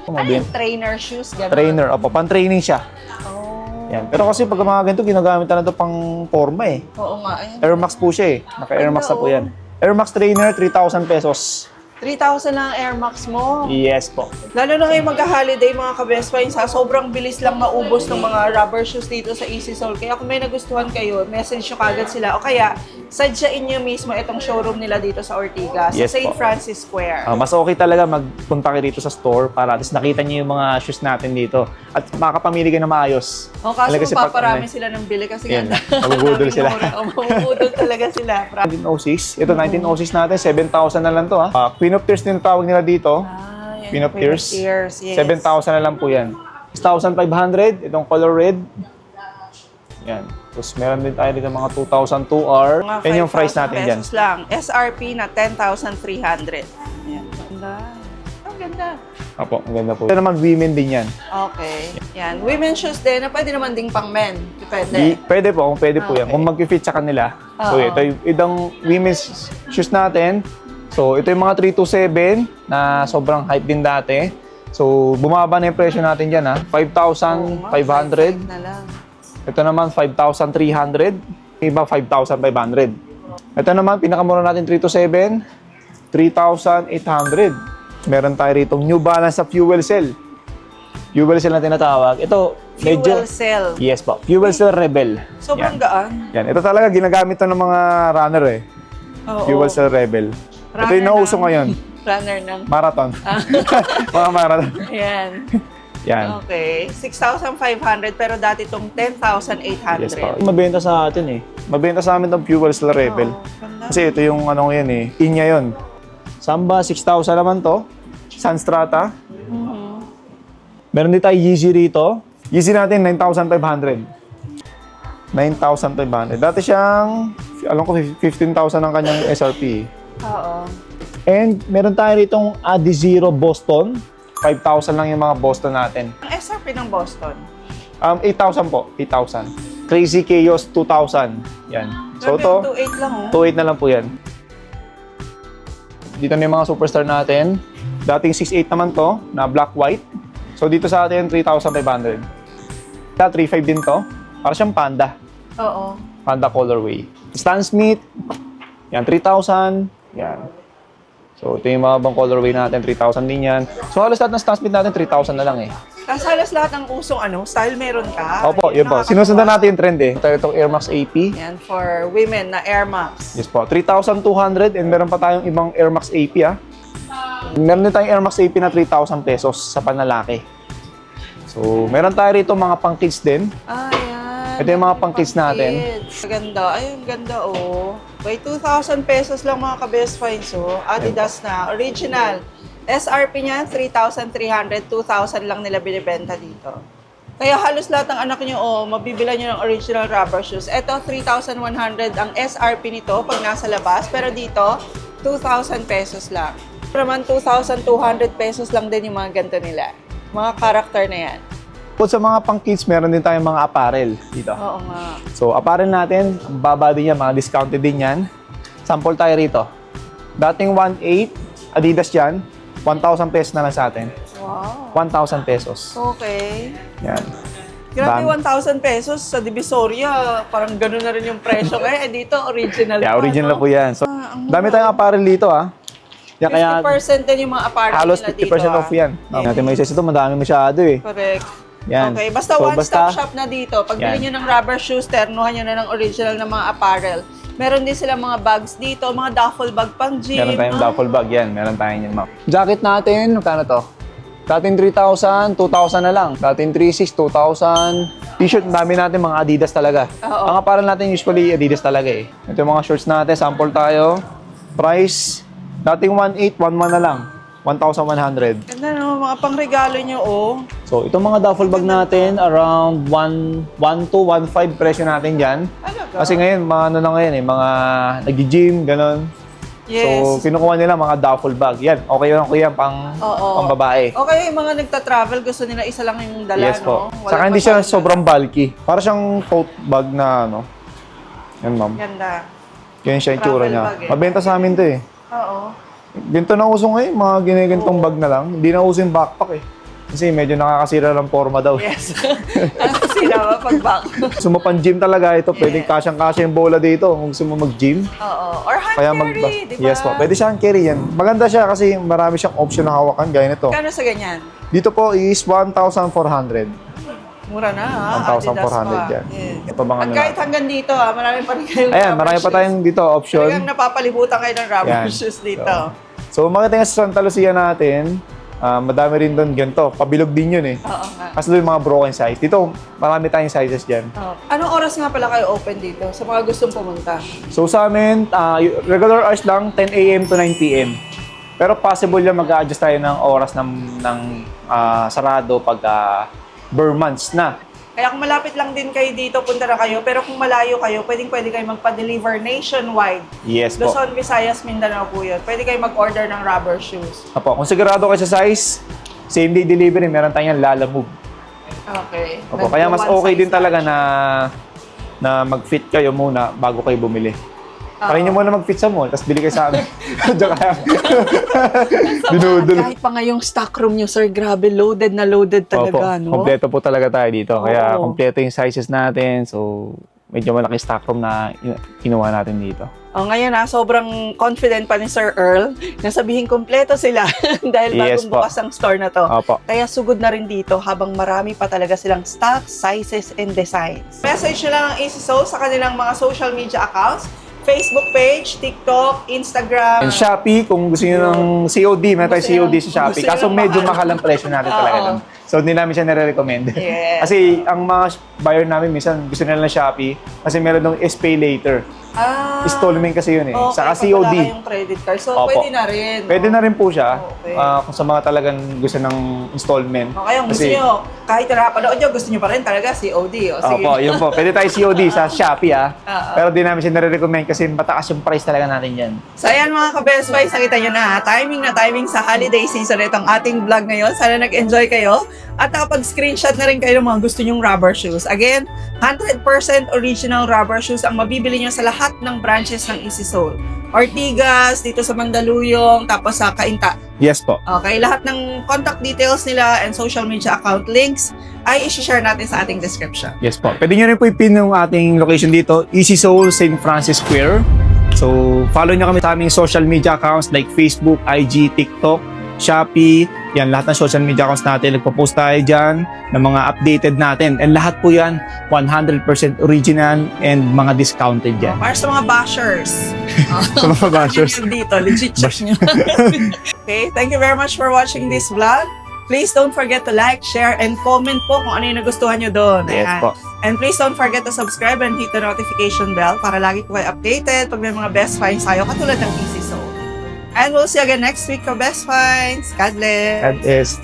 [SPEAKER 2] Ano yung trainer shoes? Ganun.
[SPEAKER 1] Trainer. Opo, pan-training siya.
[SPEAKER 2] Oh.
[SPEAKER 1] Yan. Pero kasi pag mga ganito, ginagamit na ito pang forma eh.
[SPEAKER 2] Oo nga. Ayan.
[SPEAKER 1] Air Max po siya eh. Naka-Air Max na po yan. Air Max Trainer, 3,000 pesos.
[SPEAKER 2] 3,000 lang ang Air Max mo.
[SPEAKER 1] Yes po.
[SPEAKER 2] Lalo na ngayong magka-holiday mga ka-best finds ha, sobrang bilis lang maubos ng mga rubber shoes dito sa Easy Soul. Kaya kung may nagustuhan kayo, message nyo kagad sila. O kaya, sadyain nyo mismo itong showroom nila dito sa Ortigas,
[SPEAKER 1] Yes
[SPEAKER 2] sa St.
[SPEAKER 1] po.
[SPEAKER 2] Francis Square.
[SPEAKER 1] Mas okay talaga magpunta kayo dito sa store para at least nakita niyo yung mga shoes natin dito. At makakapamili kayo na maayos.
[SPEAKER 2] O kaso
[SPEAKER 1] Kasi pag-
[SPEAKER 2] mapaparami sila ng bili kasi
[SPEAKER 1] Yan,
[SPEAKER 2] ganda.
[SPEAKER 1] mabubudol sila.
[SPEAKER 2] Mabubudol talaga sila.
[SPEAKER 1] 1906. Ito, 1906 natin. 7,000 na lang to ha. Queen of Tears din tawag nila dito.
[SPEAKER 2] Yan,
[SPEAKER 1] Queen of Tears.
[SPEAKER 2] Yes.
[SPEAKER 1] 7,000 na lang po yan. 6,500. Itong color red. Yan. Tapos meron din tayo dito mga 2002R.
[SPEAKER 2] Mga
[SPEAKER 1] Yan yung price
[SPEAKER 2] 5,000
[SPEAKER 1] natin dyan.
[SPEAKER 2] pesos lang. SRP na 10,300. Yan. Ganda. Ang ganda.
[SPEAKER 1] Opo, ang ganda po. Ito naman, women din yan.
[SPEAKER 2] Okay. Yan. Women's shoes din na pwede naman ding pang men. Depende.
[SPEAKER 1] Pwede po, kung pwede po yan.
[SPEAKER 2] Okay.
[SPEAKER 1] Kung mag-fit sa kanila. So,
[SPEAKER 2] Oo.
[SPEAKER 1] ito yung itong women's shoes natin. So, ito yung mga 327 na sobrang hype din dati. So, bumaba na yung presyo natin dyan ha. 5,500.
[SPEAKER 2] Na lang.
[SPEAKER 1] Ito naman, 5,300. Iba, 5,500. Ito naman, pinakamura natin 327. 3,800. Meron tayo rito New Balance sa fuel cell. Fuel cell na tinatawag. Ito, medyo...
[SPEAKER 2] Fuel cell.
[SPEAKER 1] Yes po. Fuel cell Rebel.
[SPEAKER 2] Sobrang
[SPEAKER 1] Yan.
[SPEAKER 2] gaan.
[SPEAKER 1] Yan. Ito talaga, ginagamit to ng mga runner eh.
[SPEAKER 2] Oo.
[SPEAKER 1] Fuel cell Rebel. Ito yung
[SPEAKER 2] Runner
[SPEAKER 1] nauso
[SPEAKER 2] ng-
[SPEAKER 1] ngayon.
[SPEAKER 2] Runner ng...
[SPEAKER 1] Marathon. mga marathon.
[SPEAKER 2] Yan.
[SPEAKER 1] Yan.
[SPEAKER 2] Okay. 6,500 pero dati itong 10,800.
[SPEAKER 1] Yes po. Mabenta sa atin eh. Mabenta sa amin itong Fuel cell Rebel.
[SPEAKER 2] Oo, ganda.
[SPEAKER 1] Kasi ito yung ano yan eh. Inya yun. Samba, 6,000 naman to. Sunstrata. Meron din tayo Yeezy rito. Yeezy natin, 9,500. 9,500. Dati siyang, alam ko, 15,000 ang kanyang SRP.
[SPEAKER 2] Oo.
[SPEAKER 1] And meron tayo ritong Adizero Boston. 5,000 lang yung mga Boston natin.
[SPEAKER 2] Ang SRP ng Boston.
[SPEAKER 1] 8,000 po. 8,000. Crazy Chaos 2,000. Yan. So
[SPEAKER 2] Grabe,
[SPEAKER 1] to,
[SPEAKER 2] 2,800 lang oh.
[SPEAKER 1] 2,800 na lang po yan. Dito na yung mga superstar natin. Dating 6,800 naman to, na black-white. So dito sa atin, 3,500. 3,500 din to. Para siyang panda.
[SPEAKER 2] Oo.
[SPEAKER 1] Panda colorway. Stan Smith. Yan, 3,000. Yan. So ito yung mga bang colorway natin, 3,000 din yan. So halos lahat ng Stan Smith natin, 3,000 na lang eh.
[SPEAKER 2] Tapos halos lahat ng usong style meron ka.
[SPEAKER 1] Opo, yun po.
[SPEAKER 2] Nakakatuwa.
[SPEAKER 1] Sinusundan natin yung trend eh. Ito itong Air Max AP.
[SPEAKER 2] Yan, for women na Air Max.
[SPEAKER 1] Yes po, 3,200 and meron pa tayong ibang Air Max AP ah. Meron din tayong Air Max AP na 3,000 pesos sa panlalaki. So, meron tayo rito mga pang kids din.
[SPEAKER 2] Ayan.
[SPEAKER 1] Ito yung mga pang kids natin.
[SPEAKER 2] Ganda. Ay, ang ganda oh. By 2,000 pesos lang mga ka-best finds oh. Adidas na. Original. SRP niya, 3,300. 2,000 lang nila binibenta dito. Kaya halos lahat ng anak niyo, mabibila niyo ng original rubber shoes. Ito, 3,100 ang SRP nito pag nasa labas. Pero dito, 2,000 pesos lang. Naman 2,200 pesos lang din yung mga ganito nila. Mga character na yan.
[SPEAKER 1] Kung sa mga pang kids, meron din tayong mga apparel dito.
[SPEAKER 2] Oo nga.
[SPEAKER 1] So, apparel natin, baba din yan, mga discounted din yan. Sample tayo rito. Dating 1,800, Adidas yan, 1,000 pesos na lang sa atin.
[SPEAKER 2] Wow.
[SPEAKER 1] 1,000 pesos.
[SPEAKER 2] Okay.
[SPEAKER 1] Yan.
[SPEAKER 2] Grabe,
[SPEAKER 1] Bam.
[SPEAKER 2] 1,000 pesos sa Divisoria. Parang gano'n na rin yung presyo. Kaya dito, original
[SPEAKER 1] Yeah,
[SPEAKER 2] pa,
[SPEAKER 1] original
[SPEAKER 2] no?
[SPEAKER 1] na po yan. So,
[SPEAKER 2] ang
[SPEAKER 1] dami tayong apparel dito ah. Yan, kaya
[SPEAKER 2] 50% din yung mga apparel
[SPEAKER 1] halos
[SPEAKER 2] nila
[SPEAKER 1] 50%
[SPEAKER 2] dito.
[SPEAKER 1] off yan. Natin may ito, madami masyado eh.
[SPEAKER 2] Correct.
[SPEAKER 1] Yan.
[SPEAKER 2] Okay, basta
[SPEAKER 1] So,
[SPEAKER 2] one-stop shop na dito. Pag
[SPEAKER 1] Yan.
[SPEAKER 2] bili nyo ng rubber shoes, ternuhan nyo na ng original na mga apparel. Meron din sila mga bags dito, mga duffel bag pang gym.
[SPEAKER 1] Meron tayong duffel bag yan. Meron tayong yan, ma'am. Jacket natin, magkano to? Dating 3,000, 2,000 na lang. Dating 3,600, 2,000. T-shirt, dami natin mga Adidas talaga.
[SPEAKER 2] Oo.
[SPEAKER 1] Ang apparel natin usually Adidas talaga eh. Ito yung mga shorts natin, sample tayo. Price, dating 1,800, 1,100 na lang. 1,100.
[SPEAKER 2] Ganda no, mga pangregalo nyo, oh.
[SPEAKER 1] So, itong mga duffel bag natin, around 1 to 1,500 presyo natin dyan.
[SPEAKER 2] Talaga?
[SPEAKER 1] Kasi ngayon, mga ano na ngayon eh, mga nag-gym, ganon.
[SPEAKER 2] Yes.
[SPEAKER 1] So, kinukuha nila mga duffel bag. Yan, okay lang ko yan pang babae.
[SPEAKER 2] Okay, yung mga nagta-travel, gusto nila isa lang yung dala,
[SPEAKER 1] Yes po.
[SPEAKER 2] no?
[SPEAKER 1] Saka hindi siya
[SPEAKER 2] masyadong
[SPEAKER 1] sobrang bulky. Para siyang tote bag na ano. Yan, ma'am.
[SPEAKER 2] dala. Ganda.
[SPEAKER 1] Yan siya yung tsura
[SPEAKER 2] Travel
[SPEAKER 1] niya.
[SPEAKER 2] bag eh.
[SPEAKER 1] Mabenta sa amin to eh.
[SPEAKER 2] Oo.
[SPEAKER 1] Ganito na uso ngayon, mga ginagantong bag na lang. Hindi na uso yung backpack eh. Kasi medyo nakakasira ng forma daw.
[SPEAKER 2] Yes. Ano sila ba pag back?
[SPEAKER 1] Gusto mo pang gym talaga ito, pwedeng kasyang-kasya yung bola dito kung gusto mo mag-gym.
[SPEAKER 2] Oo. Or hand
[SPEAKER 1] Kaya
[SPEAKER 2] carry, di ba?
[SPEAKER 1] Yes po, pwede siya hand carry yan. Maganda siya kasi marami siyang option na hawakan gaya nito.
[SPEAKER 2] Kano sa ganyan?
[SPEAKER 1] Dito po is 1,400.
[SPEAKER 2] Mura na ha.
[SPEAKER 1] 1,400 yan.
[SPEAKER 2] Yes.
[SPEAKER 1] Ito bang
[SPEAKER 2] At
[SPEAKER 1] ano
[SPEAKER 2] kahit
[SPEAKER 1] natin?
[SPEAKER 2] hanggang dito ha, marami pa rin kayong
[SPEAKER 1] Ayan,
[SPEAKER 2] rubber
[SPEAKER 1] marami pa
[SPEAKER 2] shoes.
[SPEAKER 1] tayong dito option.
[SPEAKER 2] Talagang napapalibutan kayo ng rubber
[SPEAKER 1] Yan.
[SPEAKER 2] shoes dito.
[SPEAKER 1] So, makita nga sa Santa Lucia natin, madami rin doon ganito. Pabilog din yun eh.
[SPEAKER 2] Oo nga.
[SPEAKER 1] Kasi doon yung mga broken size. Dito, marami tayong sizes dyan.
[SPEAKER 2] Oo. Anong oras nga pala kayo open dito sa mga gustong pumunta?
[SPEAKER 1] So sa amin, regular hours lang, 10 a.m. to 9 p.m. Pero possible yan mag-a-adjust tayo ng oras ng sarado pag bare months na.
[SPEAKER 2] Kaya kung malapit lang din kayo dito, punta na kayo. Pero kung malayo kayo, pwede kayo magpa-deliver nationwide.
[SPEAKER 1] Yes po.
[SPEAKER 2] Luzon, Visayas, Mindanao po yun. Pwede kayo mag-order ng rubber shoes.
[SPEAKER 1] Apo, kung sigurado kayo sa size, same day delivery, meron tayong Lalamove.
[SPEAKER 2] Okay.
[SPEAKER 1] Opo, kaya mas okay din talaga na mag-fit kayo muna bago kayo bumili. Try nyo muna mag-fit sa mall, tapos bili kayo sa amin. Joke lang. Dinudul.
[SPEAKER 2] Kahit pa ngayong stock room nyo, sir, grabe, loaded na loaded talaga, no?
[SPEAKER 1] Kompleto po talaga tayo dito. Kaya
[SPEAKER 2] Oo.
[SPEAKER 1] kompleto yung sizes natin. So, medyo malaki stock room na kinuha natin dito.
[SPEAKER 2] Ngayon sobrang confident pa ni Sir Earl na sabihin kompleto sila dahil
[SPEAKER 1] Yes
[SPEAKER 2] bagong
[SPEAKER 1] po.
[SPEAKER 2] bukas ang store na to.
[SPEAKER 1] Opo.
[SPEAKER 2] Kaya sugod na rin dito habang marami pa talaga silang stock, sizes, and designs. Message nyo lang ang Easy Soul sa kanilang mga social media accounts. Facebook page, TikTok, Instagram.
[SPEAKER 1] And Shopee, kung gusto nyo ng COD, may tayo
[SPEAKER 2] Gusto nyo-
[SPEAKER 1] COD sa Shopee.
[SPEAKER 2] gusto nyo
[SPEAKER 1] Kaso
[SPEAKER 2] ng
[SPEAKER 1] medyo
[SPEAKER 2] mahal.
[SPEAKER 1] mahal ang presyo natin talaga
[SPEAKER 2] Oo.
[SPEAKER 1] doon. So, hindi namin siya nare-recommend.
[SPEAKER 2] Yes.
[SPEAKER 1] Kasi ang mga buyer namin, minsan gusto nila ng Shopee kasi meron ng pay later. Installment kasi yun eh.
[SPEAKER 2] Okay,
[SPEAKER 1] Saka
[SPEAKER 2] pag
[SPEAKER 1] COD.
[SPEAKER 2] wala kayong credit card. So,
[SPEAKER 1] Opo.
[SPEAKER 2] pwede na rin.
[SPEAKER 1] Pwede na rin po siya
[SPEAKER 2] Okay.
[SPEAKER 1] kung sa mga talagang gusto ng installment.
[SPEAKER 2] O kaya kung gusto
[SPEAKER 1] Kasi-
[SPEAKER 2] nyo, kahit napanood nyo, gusto nyo pa rin talaga COD. O, sige.
[SPEAKER 1] Opo, yun po. Pwede tayo COD sa Shopee
[SPEAKER 2] Oo.
[SPEAKER 1] Pero di namin siya nare-recommend kasi mataas yung price talaga natin yan.
[SPEAKER 2] So ayan mga ka-Best Buys, nakita nyo na, timing na timing sa holiday season itong ating vlog ngayon. Sana nag-enjoy kayo at nakapag-screenshot na rin kayo ng mga gusto nyong rubber shoes. Again, 100% original rubber shoes ang mabibili nyo sa lahat ng branches ng Easy Soul. Ortigas, dito sa Mandaluyong, tapos sa Cainta.
[SPEAKER 1] Yes po.
[SPEAKER 2] Okay, lahat ng contact details nila and social media account links ay isi-share natin sa ating description.
[SPEAKER 1] Yes po. Pwede nyo rin po ipin yung ating location dito, Easy Soul, St. Francis Square. So, follow nyo kami sa aming social media accounts like Facebook, IG, TikTok, Shopee. Yan, lahat ng social media accounts natin. Nagpo-post tayo dyan ng mga updated natin. And lahat po yan, 100% original and mga discounted dyan.
[SPEAKER 2] Para sa mga bashers.
[SPEAKER 1] Sa mga bashers.
[SPEAKER 2] Dito, legit check nyo. Okay, thank you very much for watching this vlog. Please don't forget to like, share, and comment po kung ano yung nagustuhan nyo doon.
[SPEAKER 1] Yes
[SPEAKER 2] Ayan.
[SPEAKER 1] po.
[SPEAKER 2] And please don't forget to subscribe and hit the notification bell para lagi ko kayo updated pag may mga best finds tayo katulad ng Easy Soul. And we'll see you again next week for Best Finds. God bless!
[SPEAKER 1] That is